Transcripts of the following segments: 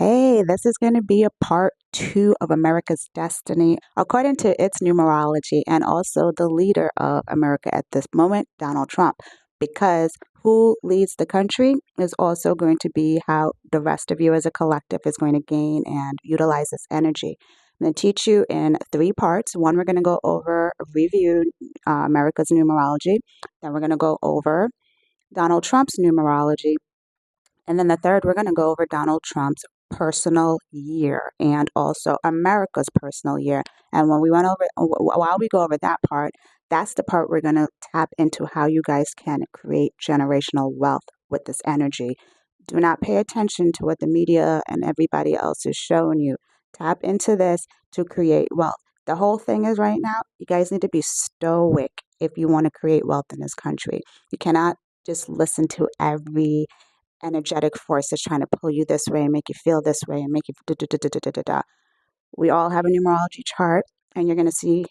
Hey, this is going to be a part two of America's destiny, according to its numerology, and also the leader of America at this moment, Donald Trump. Because who leads the country is also going to be how the rest of you as a collective is going to gain and utilize this energy. I'm going to teach you in three parts. One, we're going to go over, review America's numerology. Then we're going to go over Donald Trump's numerology. And then the third, we're going to go over Donald Trump's personal year and also America's personal year. And when we went over, while we go over that part, that's the part we're going to tap into how you guys can create generational wealth with this energy. Do not pay attention to what the media and everybody else is showing you. Tap into this to create wealth. The whole thing is right now, you guys need to be stoic if you want to create wealth in this country. You cannot just listen to every energetic force that's trying to pull you this way and make you feel this way and make you da da da da da da da da. We all have a numerology chart, and you're going to see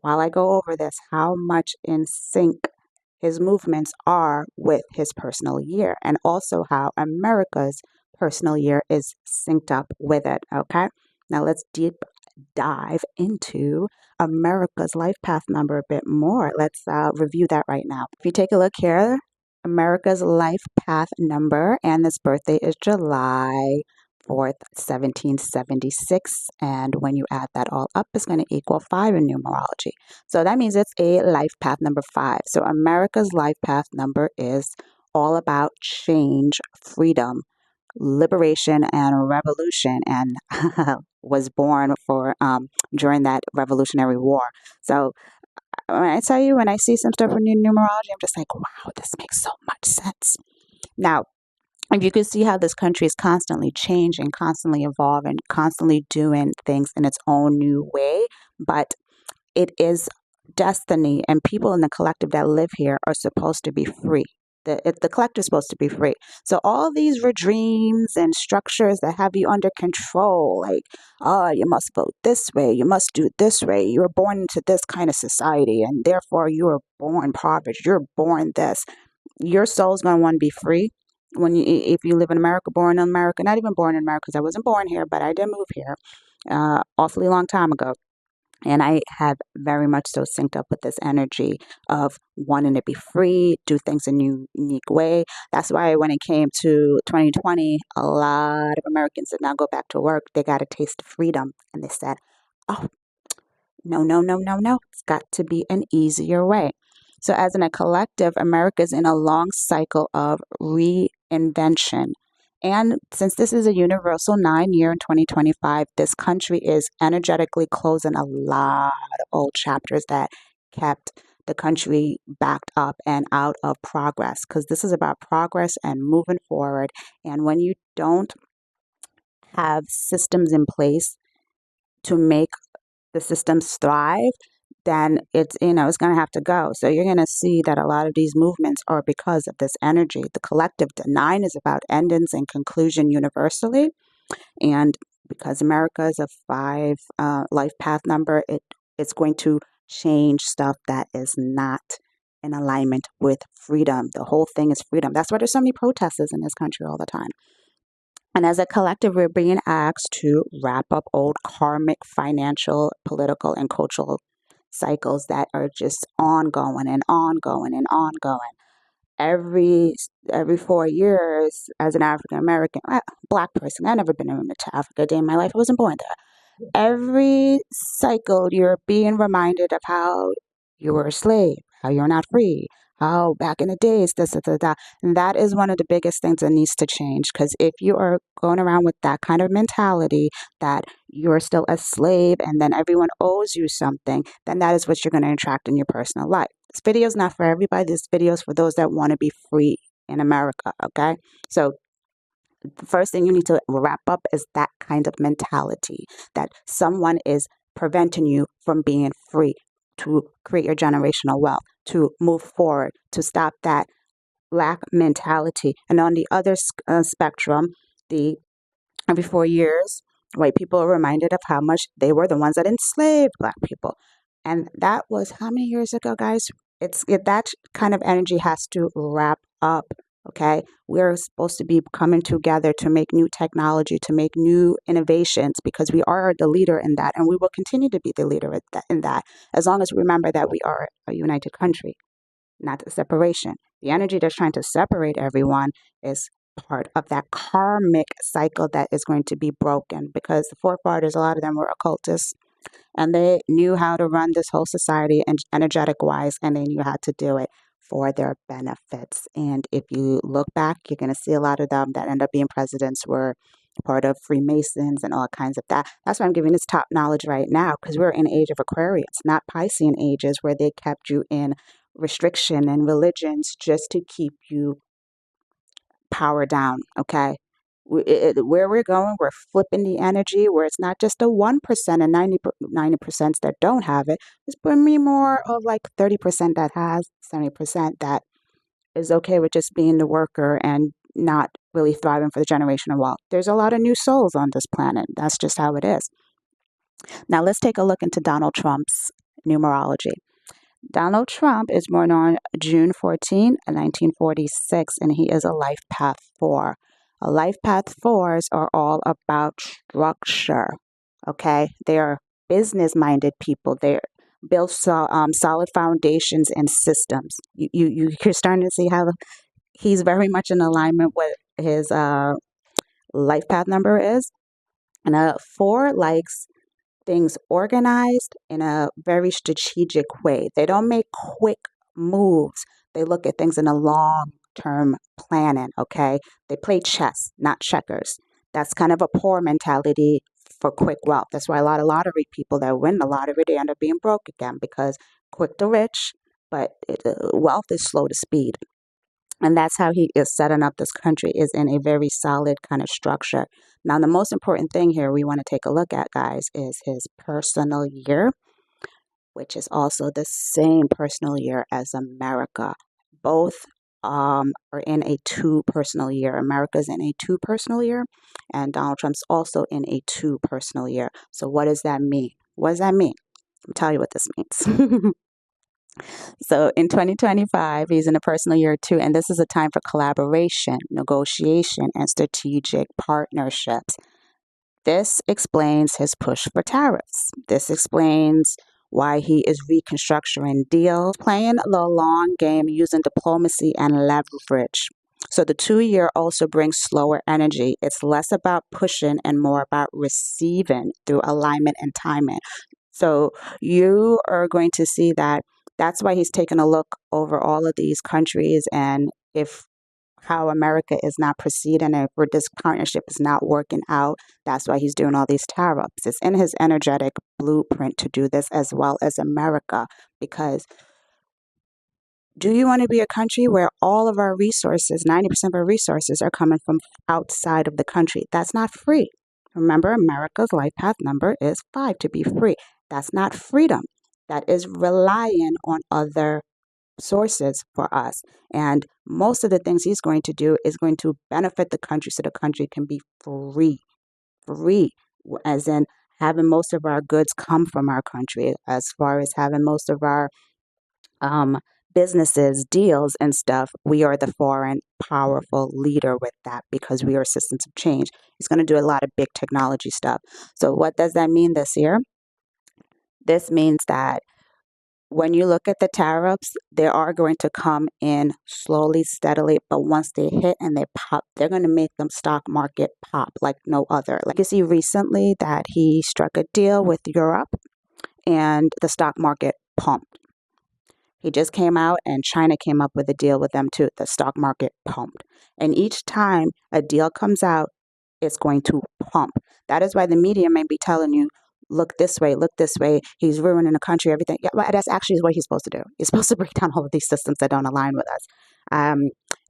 while I go over this how much in sync his movements are with his personal year, and also how America's personal year is synced up with it. Okay, now let's deep dive into America's life path number a bit more. Let's review that right now. If you take a look here, America's life path number, and this birthday is July 4th, 1776. And when you add that all up, it's going to equal 5 in numerology. So that means it's a life path number 5. So America's life path number is all about change, freedom, liberation, and revolution, and was born for during that Revolutionary War. So when I tell you, when I see some stuff in numerology, I'm just like, wow, this makes so much sense. Now, if you can see how this country is constantly changing, constantly evolving, constantly doing things in its own new way, but it is destiny, and people in the collective that live here are supposed to be free. The collective is supposed to be free. So all these regimes and structures that have you under control, like, oh, you must vote this way, you must do it this way, you were born into this kind of society, and therefore you were born impoverished, you're born this. Your soul's going to want to be free. If you live in America, born in America, not even born in America, because I wasn't born here, but I did move here awfully long time ago. And I have very much so synced up with this energy of wanting to be free, do things in a unique way. That's why when it came to 2020, a lot of Americans did not go back to work. They got a taste of freedom. And they said, oh, no, no, no, no, no. It's got to be an easier way. So as in a collective, America's in a long cycle of reinvention. And since this is a universal 9-year in 2025, this country is energetically closing a lot of old chapters that kept the country backed up and out of progress, because this is about progress and moving forward. And when you don't have systems in place to make the systems thrive, then it's going to have to go. So you're going to see that a lot of these movements are because of this energy. The collective, the 9 is about endings and conclusion universally. And because America is a 5 life path number, it's going to change stuff that is not in alignment with freedom. The whole thing is freedom. That's why there's so many protesters in this country all the time. And as a collective, we're being asked to wrap up old karmic, financial, political, and cultural cycles that are just ongoing and ongoing and ongoing. Every 4 years, as an African American, Black person, I've never been to Africa a day in my life. I wasn't born there. Every cycle, you're being reminded of how you were a slave, how you're not free, how back in the days, this, da, da, da. And that is one of the biggest things that needs to change, because if you are going around with that kind of mentality that you're still a slave and then everyone owes you something, then that is what you're going to attract in your personal life. This video is not for everybody. This video is for those that want to be free in America, okay? So the first thing you need to wrap up is that kind of mentality that someone is preventing you from being free to create your generational wealth, to move forward, to stop that lack mentality. And on the other spectrum, every 4 years, white people are reminded of how much they were the ones that enslaved Black people. And that was how many years ago, guys? That kind of energy has to wrap up Okay, we're supposed to be coming together to make new technology, to make new innovations, because we are the leader in that, and we will continue to be the leader in that, as long as we remember that we are a united country, not a separation. The energy that's trying to separate everyone is part of that karmic cycle that is going to be broken, because the forefathers, a lot of them were occultists, and they knew how to run this whole society and energetic wise, and they knew how to do it for their benefits. And if you look back, you're going to see a lot of them that end up being presidents were part of Freemasons and all kinds of that. That's why I'm giving this top knowledge right now, because we're in age of Aquarius, not Piscean ages where they kept you in restriction and religions just to keep you power down. Okay, where we're going, we're flipping the energy where it's not just the 1% and 90% that don't have it. It's bring me more of like 30% that has, 70% that is okay with just being the worker and not really thriving for the generational wealth. There's a lot of new souls on this planet. That's just how it is. Now let's take a look into Donald Trump's numerology. Donald Trump is born on June 14, 1946, and he is a life path 4. A life path 4s are all about structure, okay? They are business-minded people. They build solid foundations and systems. You're starting to see how he's very much in alignment with his life path number is. And a 4 likes things organized in a very strategic way. They don't make quick moves. They look at things in a long term planning, okay? They play chess, not checkers. That's kind of a poor mentality for quick wealth. That's why a lot of lottery people that win the lottery, they end up being broke again, because quick to rich, but wealth is slow to speed. And that's how he is setting up this country, is in a very solid kind of structure. Now, the most important thing here we want to take a look at, guys, is his personal year, which is also the same personal year as America. Both are in a 2 personal year. America's in a 2 personal year, and Donald Trump's also in a 2 personal year. So what does that mean? What does that mean? I'll tell you what this means. So in 2025, he's in a personal year too, and this is a time for collaboration, negotiation, and strategic partnerships. This explains his push for tariffs. This explains why he is reconstructing deals, playing the long game using diplomacy and leverage. So the 2 year also brings slower energy. It's less about pushing and more about receiving through alignment and timing. So you are going to see that that's why he's taken a look over all of these countries, and if how America is not proceeding, and where this partnership is not working out, that's why he's doing all these tariffs. It's in his energetic blueprint to do this, as well as America, because do you want to be a country where all of our resources, 90% of our resources, are coming from outside of the country? That's not free. Remember, America's life path number is 5, to be free. That's not freedom. That is relying on other sources for us. And most of the things he's going to do is going to benefit the country, so the country can be free. Free, as in having most of our goods come from our country, as far as having most of our um, businesses, deals, and stuff. We are the foreign powerful leader with that, because we are systems of change. He's going to do a lot of big technology stuff. So, what does that mean this year? This means that when you look at the tariffs, they are going to come in slowly, steadily, but once they hit and they pop, they're going to make them stock market pop like no other. Like you see recently that he struck a deal with Europe and the stock market pumped. He just came out, and China came up with a deal with them too. The stock market pumped. And each time a deal comes out, it's going to pump. That is why the media may be telling you, look this way, look this way. He's ruining the country, everything. Yeah, well, that's actually what he's supposed to do. He's supposed to break down all of these systems that don't align with us.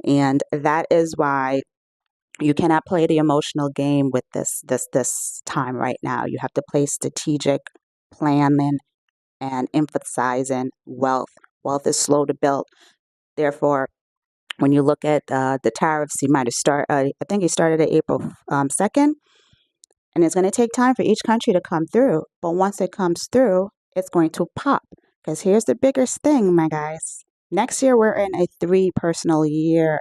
And that is why you cannot play the emotional game with this time right now. You have to play strategic planning and emphasizing wealth. Wealth is slow to build. Therefore, when you look at the tariffs, he might have started, I think he started at April 2nd, and it's going to take time for each country to come through. But once it comes through, it's going to pop. Because here's the biggest thing, my guys. Next year, we're in a 3 personal year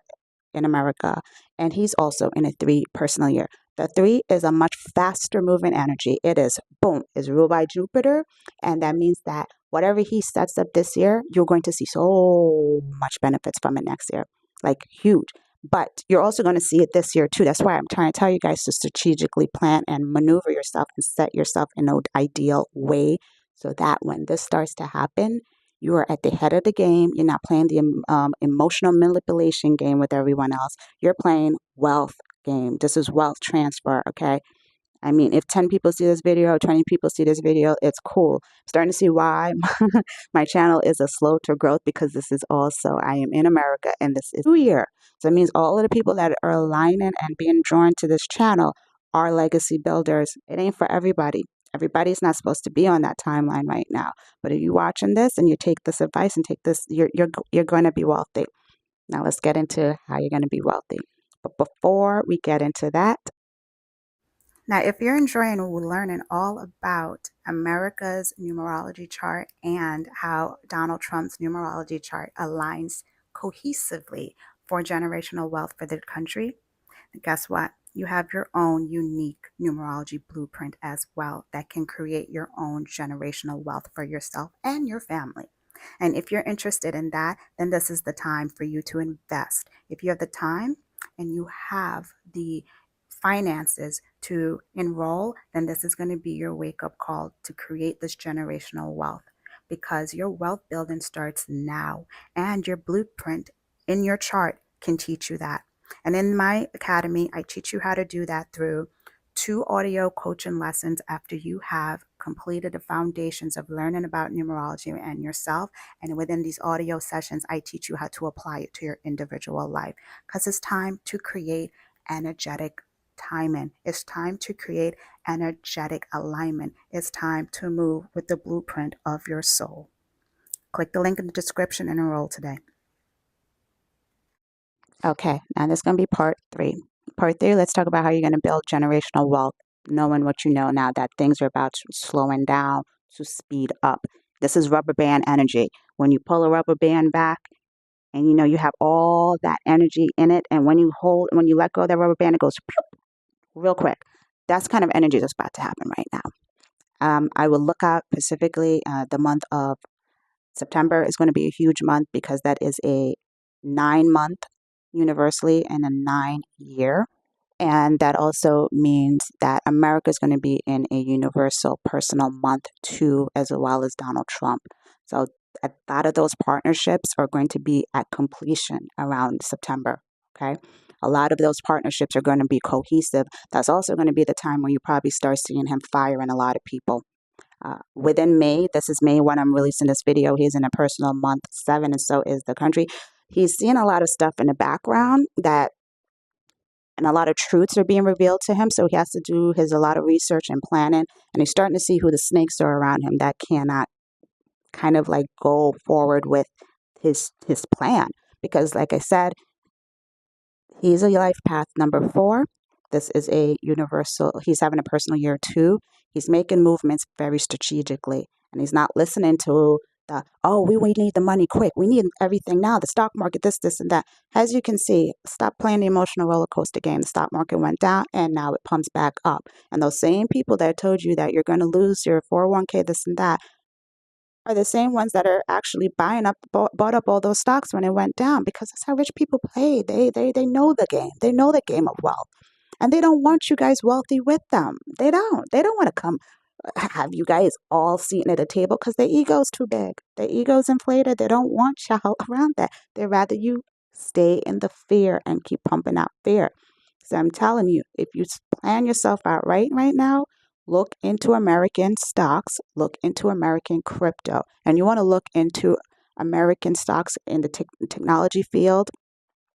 in America, and he's also in a 3 personal year. The 3 is a much faster moving energy. It is boom, is ruled by Jupiter, and that means that whatever he sets up this year, you're going to see so much benefits from it next year, like huge. But you're also going to see it this year too. That's why I'm trying to tell you guys to strategically plan and maneuver yourself and set yourself in an ideal way so that when this starts to happen, you are at the head of the game. You're not playing the emotional manipulation game with everyone else. You're playing wealth game. This is wealth transfer, okay? I mean, if 10 people see this video, 20 people see this video, it's cool. I'm starting to see why my channel is a slow to growth, because this is also, I am in America and this is New Year. So it means all of the people that are aligning and being drawn to this channel are legacy builders. It ain't for everybody. Everybody's not supposed to be on that timeline right now. But if you're watching this and you take this advice and take this, you're going to be wealthy. Now let's get into how you're going to be wealthy. But before we get into that, now, if you're enjoying learning all about America's numerology chart and how Donald Trump's numerology chart aligns cohesively for generational wealth for the country, guess what? You have your own unique numerology blueprint as well that can create your own generational wealth for yourself and your family. And if you're interested in that, then this is the time for you to invest. If you have the time and you have the finances to enroll, then this is going to be your wake up call to create this generational wealth, because your wealth building starts now, and your blueprint in your chart can teach you that. And in my academy, I teach you how to do that through 2 audio coaching lessons after you have completed the foundations of learning about numerology and yourself. And within these audio sessions, I teach you how to apply it to your individual life, because it's time to create energetic timing. It's time to create energetic alignment. It's time to move with the blueprint of your soul. Click the link in the description and enroll today. Okay, now this is going to be part 3. Part 3, let's talk about how you're going to build generational wealth, knowing what you know now that things are about to slowing down to speed up. This is rubber band energy. When you pull a rubber band back and you know you have all that energy in it, and when you let go of that rubber band, it goes real quick. That's kind of energy that's about to happen right now. I will look out specifically the month of September is going to be a huge month, because that is a 9-month universally and a 9-year. And that also means that America is going to be in a universal personal month too, as well as Donald Trump. So a lot of those partnerships are going to be at completion around September. Okay. A lot of those partnerships are going to be cohesive. That's also going to be the time when you probably start seeing him firing a lot of people. Within May, this is May when I'm releasing this video, he's in a personal month 7, and so is the country. He's seeing a lot of stuff in the background and a lot of truths are being revealed to him. So he has to do a lot of research and planning, and he's starting to see who the snakes are around him that cannot kind of like go forward with his plan. Because like I said, he's a life path number 4. This is a universal, he's having a personal year 2. He's making movements very strategically, and he's not listening to we need the money quick. We need everything now. The stock market, this, and that. As you can see, stop playing the emotional roller coaster game. The stock market went down, and now it pumps back up. And those same people that told you that you're going to lose your 401k, this and that, are the same ones that are actually bought up all those stocks when it went down, because that's how rich people play. They know the game. They know the game of wealth. And they don't want you guys wealthy with them. They don't. They don't want to come have you guys all sitting at a table, because their ego's too big. Their ego's inflated. They don't want y'all around that. They'd rather you stay in the fear and keep pumping out fear. So I'm telling you, if you plan yourself out right now, look into American stocks, look into American crypto, and you want to look into American stocks in the technology field.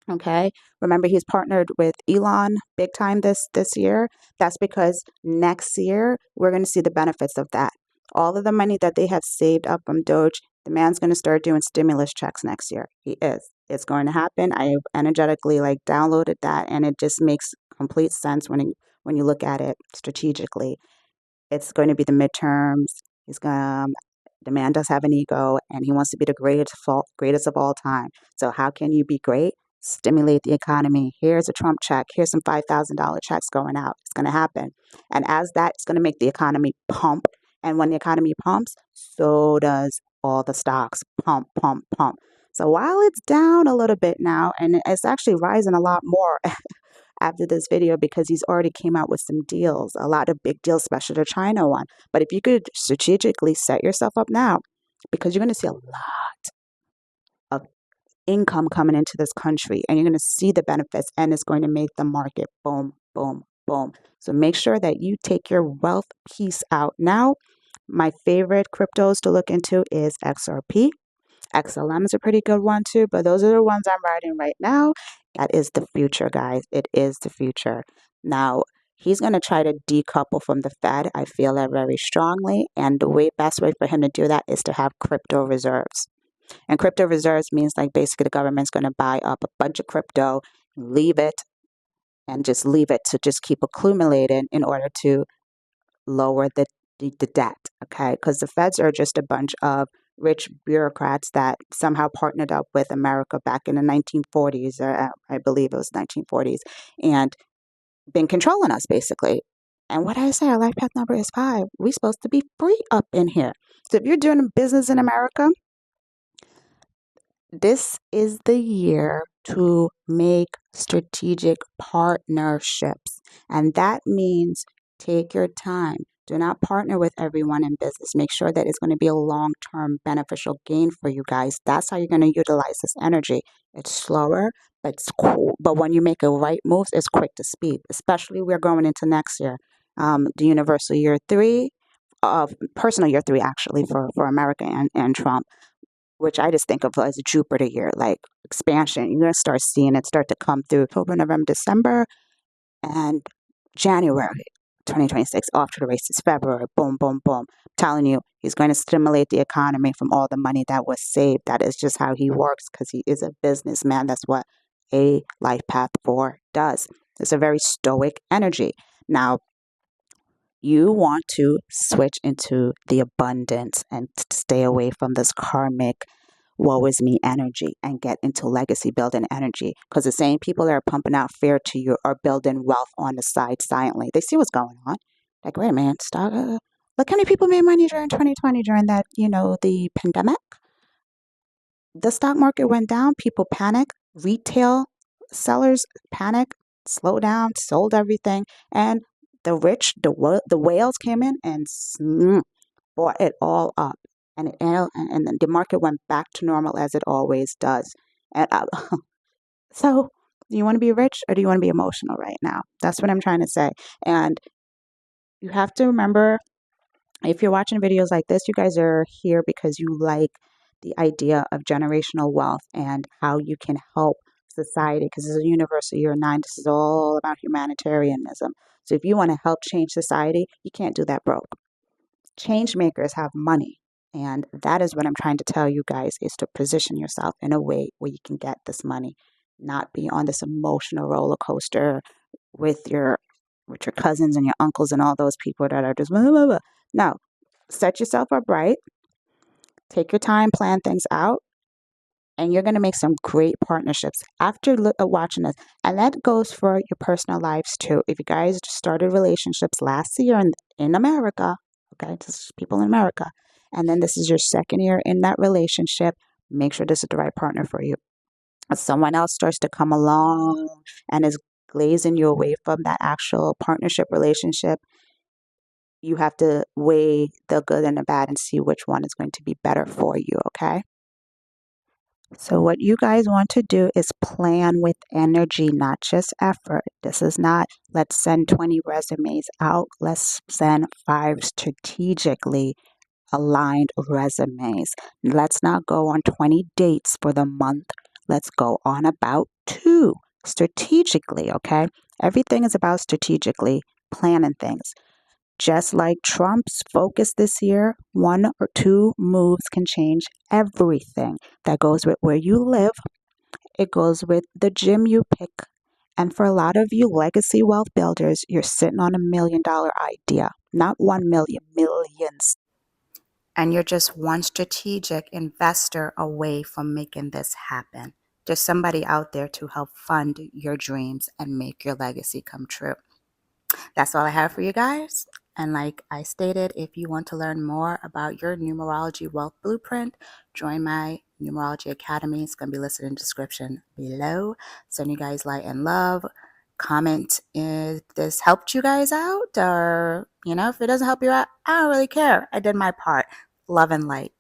Okay. Remember, he's partnered with Elon big time this year. That's because next year we're going to see the benefits of that. All of the money that they have saved up from Doge, the man's going to start doing stimulus checks next year. He is. It's going to happen. I energetically downloaded that, and it just makes complete sense when you look at it strategically. It's going to be the midterms. The man does have an ego, and he wants to be the greatest of all time. So how can you be great? stimulate the economy. Here's a Trump check. Here's some $5,000 checks going out. It's going to happen. And as that, it's going to make the economy pump. And when the economy pumps, so does all the stocks pump, pump, pump. So while it's down a little bit now, and it's actually rising a lot more after this video because he's already came out with some deals, a lot of big deals, especially the China one. But if you could strategically set yourself up now, because you're going to see a lot of income coming into this country and you're going to see the benefits and it's going to make the market boom, boom, boom. So make sure that you take your wealth piece out now. My favorite cryptos to look into is XRP. XLM is a pretty good one too, but those are the ones I'm riding right now. That is the future, guys. It is the future. Now, he's going to try to decouple from the Fed. I feel that very strongly. And the best way for him to do that is to have crypto reserves. And crypto reserves means like basically the government's going to buy up a bunch of crypto, leave it, and just leave it to just keep accumulating in order to lower the debt, okay? Because the feds are just a bunch of rich bureaucrats that somehow partnered up with America back in the 1940s, or I believe it was 1940s, and been controlling us basically. And what I say, our life path number is 5. We're supposed to be free up in here. So if you're doing business in America, this is the year to make strategic partnerships. And that means take your time. Do not partner with everyone in business. Make sure that it's going to be a long-term beneficial gain for you guys. That's how you're going to utilize this energy. It's slower, but it's cool. But when you make a right move, it's quick to speed. Especially we're going into next year, the universal year 3, personal year 3 actually for America and Trump, which I just think of as a Jupiter year, like expansion. You're going to start seeing it start to come through October, November, December, and January 2026. Off to the races. February, boom, boom, boom. I'm telling you, he's going to stimulate the economy from all the money that was saved. That is just how he works because he is a businessman. That's what a life path 4 does. It's a very stoic energy. Now, you want to switch into the abundance and stay away from this karmic woe is me energy and get into legacy building energy, because the same people that are pumping out fear to you are building wealth on the side silently. They see what's going on. Like, wait a minute, stock, look how many people made money during 2020 during that, the pandemic. The stock market went down, people panic, retail sellers panic, slow down, sold everything, and the rich, the whales came in and bought it all up, and then the market went back to normal as it always does. And so, do you want to be rich or do you want to be emotional right now? That's what I'm trying to say. And you have to remember, if you're watching videos like this, you guys are here because you like the idea of generational wealth and how you can help society, because this is a universal year 9. This is all about humanitarianism. So if you want to help change society, you can't do that broke. Change makers have money. And that is what I'm trying to tell you guys, is to position yourself in a way where you can get this money, not be on this emotional roller coaster with your cousins and your uncles and all those people that are just blah, blah, blah. No, set yourself up right. Take your time, plan things out, and you're going to make some great partnerships after watching this. And that goes for your personal lives too. If you guys started relationships last year in America, okay, this is people in America, and then this is your second year in that relationship, make sure this is the right partner for you. If someone else starts to come along and is glazing you away from that actual partnership relationship, you have to weigh the good and the bad and see which one is going to be better for you, okay? So what you guys want to do is plan with energy, not just effort. This is not, let's send 20 resumes out. Let's send 5 strategically aligned resumes. Let's not go on 20 dates for the month. Let's go on about 2 strategically, okay? Everything is about strategically planning things. Just like Trump's focus this year, 1 or 2 moves can change everything. That goes with where you live. It goes with the gym you pick. And for a lot of you legacy wealth builders, you're sitting on $1 million idea, not 1 million, millions. And you're just one strategic investor away from making this happen. just somebody out there to help fund your dreams and make your legacy come true. That's all I have for you guys. And like I stated, if you want to learn more about your numerology wealth blueprint, join my Numerology Academy. It's going to be listed in the description below. Send you guys light and love. Comment if this helped you guys out, or, if it doesn't help you out, I don't really care. I did my part. Love and light.